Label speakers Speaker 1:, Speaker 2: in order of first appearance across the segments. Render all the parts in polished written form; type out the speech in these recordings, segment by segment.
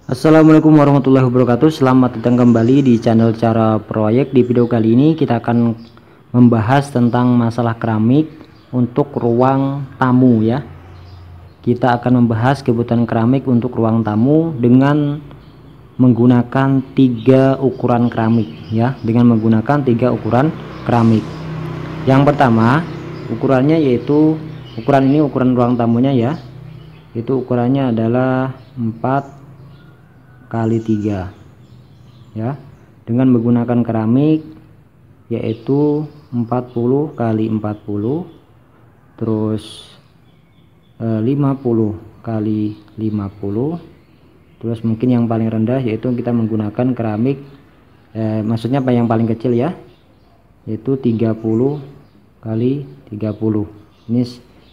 Speaker 1: Assalamualaikum warahmatullahi wabarakatuh. Selamat datang kembali di channel Cara Proyek. Di video kali ini kita akan membahas tentang masalah keramik untuk ruang tamu ya. Kita akan membahas kebutuhan keramik untuk ruang tamu dengan menggunakan 3 ukuran keramik ya, dengan menggunakan 3 ukuran keramik. Yang pertama, ukurannya yaitu ukuran ruang tamunya ya. Itu ukurannya adalah 4 kali 3 ya, dengan menggunakan keramik yaitu 40 kali 40, terus 50 kali 50, terus mungkin yang paling rendah yaitu kita menggunakan keramik maksudnya apa yang paling kecil ya, yaitu 30 kali 30. Ini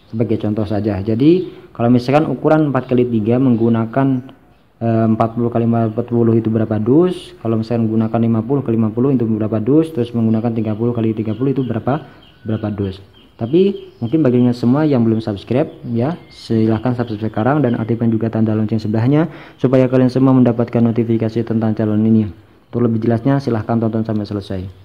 Speaker 1: sebagai contoh saja. Jadi kalau misalkan ukuran 4 kali 3 menggunakan 40 kali 40 itu berapa dus, kalau misalnya menggunakan 50 kali 50 itu berapa dus, terus menggunakan 30 kali 30 itu berapa dus. Tapi mungkin baginya semua yang belum subscribe ya, silahkan subscribe sekarang dan aktifkan juga tanda lonceng sebelahnya supaya kalian semua mendapatkan notifikasi tentang channel ini. Untuk lebih jelasnya silahkan tonton sampai selesai.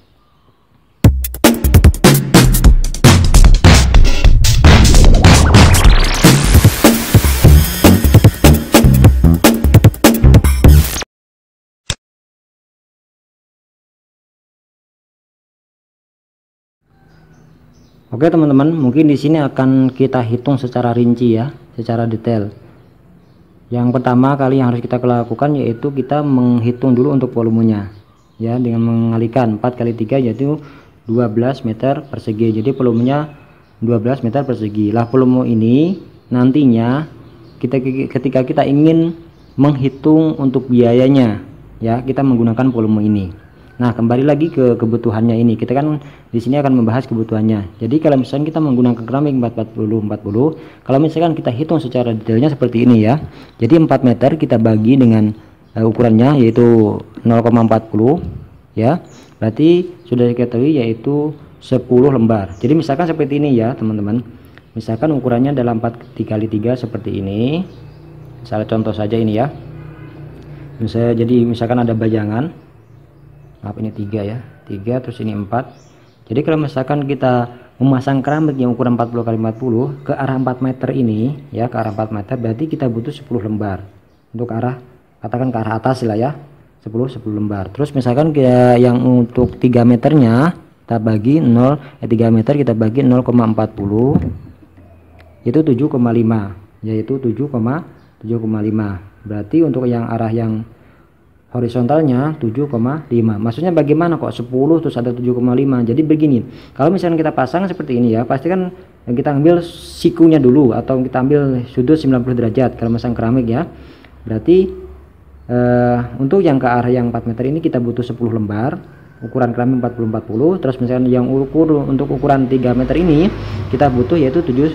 Speaker 1: Oke teman-teman, mungkin di sini akan kita hitung secara rinci ya, secara detail. Yang pertama kali yang harus kita lakukan yaitu kita menghitung dulu untuk volumenya ya, dengan mengalihkan 4 kali 3 yaitu 12 meter persegi. Jadi volumenya 12 meter persegi. Lah volume ini nantinya ketika kita ingin menghitung untuk biayanya ya, kita menggunakan volume ini. Nah, kembali lagi ke kebutuhannya ini. Kita kan di sini akan membahas kebutuhannya. Jadi kalau misalkan kita menggunakan keramik 40, kalau misalkan kita hitung secara detailnya seperti ini ya. Jadi 4 meter kita bagi dengan ukurannya yaitu 0,40 ya. Berarti sudah diketahui yaitu 10 lembar. Jadi misalkan seperti ini ya, teman-teman. Misalkan ukurannya dalam 4 kali 3 seperti ini. Misalnya contoh saja ini ya. Misalkan ada bayangan. Maaf, ini 3 ya, 3 terus ini 4. Jadi kalau misalkan kita memasang keramik yang ukuran 40 kali 40 ke arah 4 meter ini ya, ke arah 4 meter, berarti kita butuh 10 lembar untuk arah, katakan ke arah atas lah ya, 10 lembar. Terus misalkan yang untuk 3 meternya kita bagi 3 meter kita bagi 0,40 itu 7,5, yaitu 7,5. Berarti untuk yang arah yang horizontalnya 7,5. Maksudnya bagaimana kok 10 terus ada 7,5? Jadi begini, kalau misalnya kita pasang seperti ini ya, pasti kan kita ambil sikunya dulu atau kita ambil sudut 90 derajat kalau masang keramik ya. Berarti untuk yang ke arah yang 4 meter ini kita butuh 10 lembar ukuran keramik 40-40. Terus misalnya yang untuk ukuran 3 meter ini kita butuh yaitu 7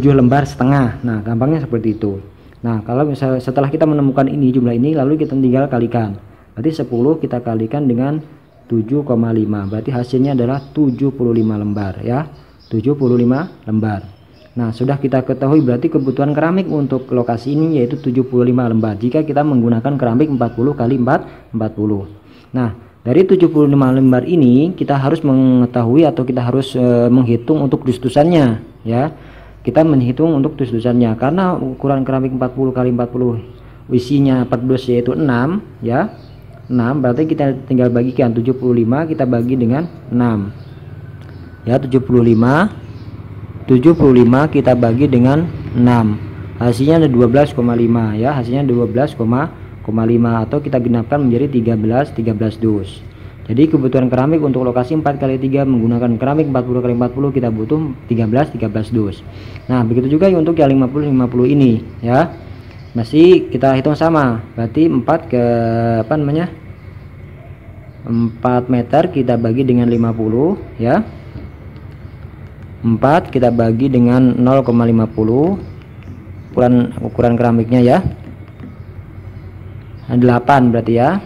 Speaker 1: lembar setengah. Nah, gampangnya seperti itu. Nah, kalau misalnya setelah kita menemukan ini jumlah ini, lalu kita tinggal kalikan. Berarti 10 kita kalikan dengan 7,5. Berarti hasilnya adalah 75 lembar ya. 75 lembar. Nah, sudah kita ketahui berarti kebutuhan keramik untuk lokasi ini yaitu 75 lembar jika kita menggunakan keramik 40 kali 40. Nah, dari 75 lembar ini kita harus mengetahui atau kita harus menghitung untuk dus-dusannya ya. Kita menghitung untuk dus-dusannya karena ukuran keramik 40 kali 40 isinya per dus yaitu 6 ya. 6 berarti kita tinggal bagikan 75 kita bagi dengan 6 ya, 75 kita bagi dengan 6 hasilnya ada 12,5 ya, hasilnya 12,5 atau kita genapkan menjadi 13 dus. Jadi kebutuhan keramik untuk lokasi 4 kali 3 menggunakan keramik 40 kali 40 kita butuh 13 dus. Nah, begitu juga untuk yang 50 ini ya. Masih kita hitung sama. Berarti 4 meter kita bagi dengan 50 ya. 4 kita bagi dengan 0,50 ukuran keramiknya ya. 8 berarti ya.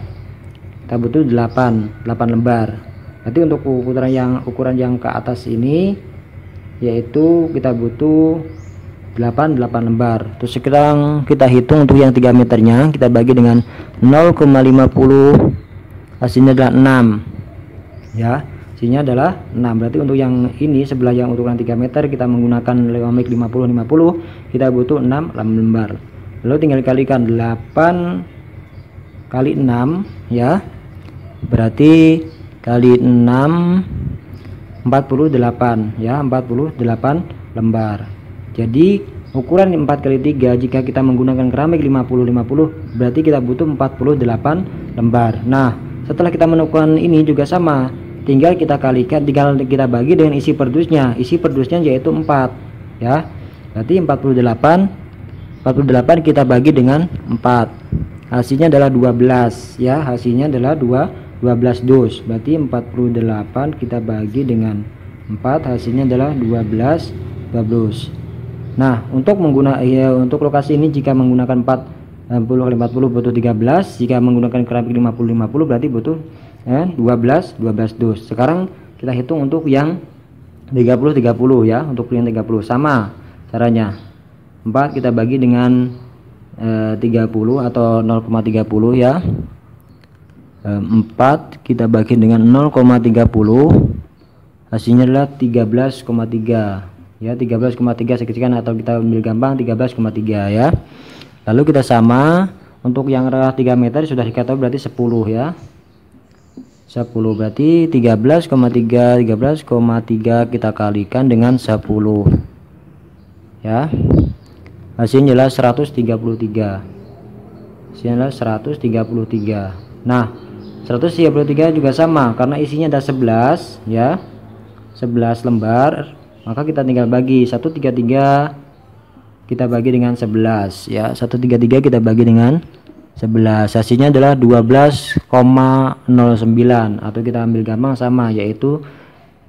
Speaker 1: Kita butuh 8 lembar. Berarti untuk ukuran yang ke atas ini yaitu kita butuh 8 lembar. Terus sekarang kita hitung untuk yang 3 meternya, kita bagi dengan 0,50, hasilnya adalah 6 ya, hasilnya adalah 6. Berarti untuk yang ini sebelah yang ukuran 3 meter kita menggunakan lemik 50 kita butuh 6 lembar. Lalu tinggal kalikan 8 kali 6 ya, berarti kali 6 48 ya, 48 lembar. Jadi ukuran 4 kali 3 jika kita menggunakan keramik 50 berarti kita butuh 48 lembar. Nah, setelah kita menemukan ini juga sama, tinggal kita kalikan, tinggal kita bagi dengan isi perdusnya. Isi perdusnya yaitu 4 ya. Berarti 48 kita bagi dengan 4. Hasilnya adalah 12 ya, hasilnya adalah 12 dus. Berarti 48 kita bagi dengan 4, hasilnya adalah 12 dus. Nah, untuk untuk lokasi ini jika menggunakan 40 kali 40 butuh 13, jika menggunakan keramik 50 berarti butuh 12 dus. Sekarang kita hitung untuk yang 30 ya, untuk yang 30 sama caranya. 4 kita bagi dengan 30 atau 0,30 ya. 4 kita bagi dengan 0,30, hasilnya adalah 13,3 ya, 13,3 sekian, atau kita ambil gampang 13,3 ya. Lalu kita sama untuk yang 3 meter sudah diketahui berarti 10 ya, 10 berarti 13,3 kita kalikan dengan 10 ya, hasilnya adalah 133, hasilnya adalah 133. Nah, 133 juga sama karena isinya ada 11 ya, 11 lembar, maka kita tinggal bagi 133 kita bagi dengan 11 ya, 133 kita bagi dengan 11, hasilnya adalah 12,09 atau kita ambil gampang sama yaitu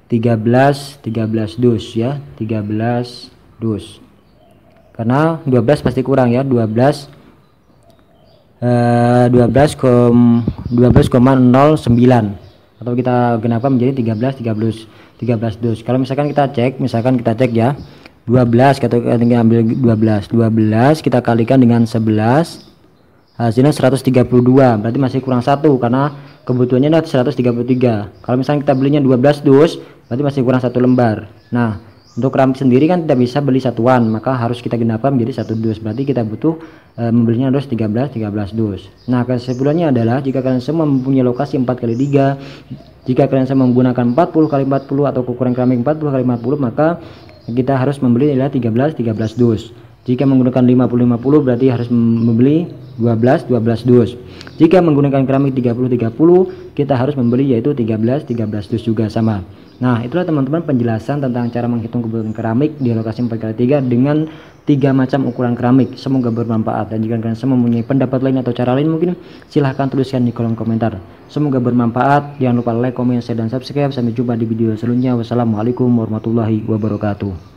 Speaker 1: 13 dus ya, 13 dus. Karena 12 pasti kurang ya, 12,09 atau kita genapkan menjadi 13 dus. Kalau misalkan kita cek ya, 12 kita ambil 12 kita kalikan dengan 11, hasilnya 132, berarti masih kurang 1 karena kebutuhannya adalah 133. Kalau misalkan kita belinya 12 dus berarti masih kurang 1 lembar. Nah, untuk keramik sendiri kan tidak bisa beli satuan, maka harus kita genapkan menjadi 1 dus, berarti kita butuh membelinya harus 13 dus. Nah, kesimpulannya adalah jika kalian semua mempunyai lokasi 4 kali 3, jika kalian semua menggunakan 40 kali 40 atau ukuran keramik 40 kali 50, maka kita harus membeli adalah 13 dus. Jika menggunakan 50 berarti harus membeli 12 dus. Jika menggunakan keramik 30 kita harus membeli yaitu 13 dus juga sama. Nah, itulah teman-teman penjelasan tentang cara menghitung kebutuhan keramik di lokasi 4x3 dengan 3 macam ukuran keramik. Semoga bermanfaat, dan jika kalian semua mempunyai pendapat lain atau cara lain mungkin silahkan tuliskan di kolom komentar. Semoga bermanfaat. Jangan lupa like, komen, share, dan subscribe. Sampai jumpa di video selanjutnya. Wassalamualaikum warahmatullahi wabarakatuh.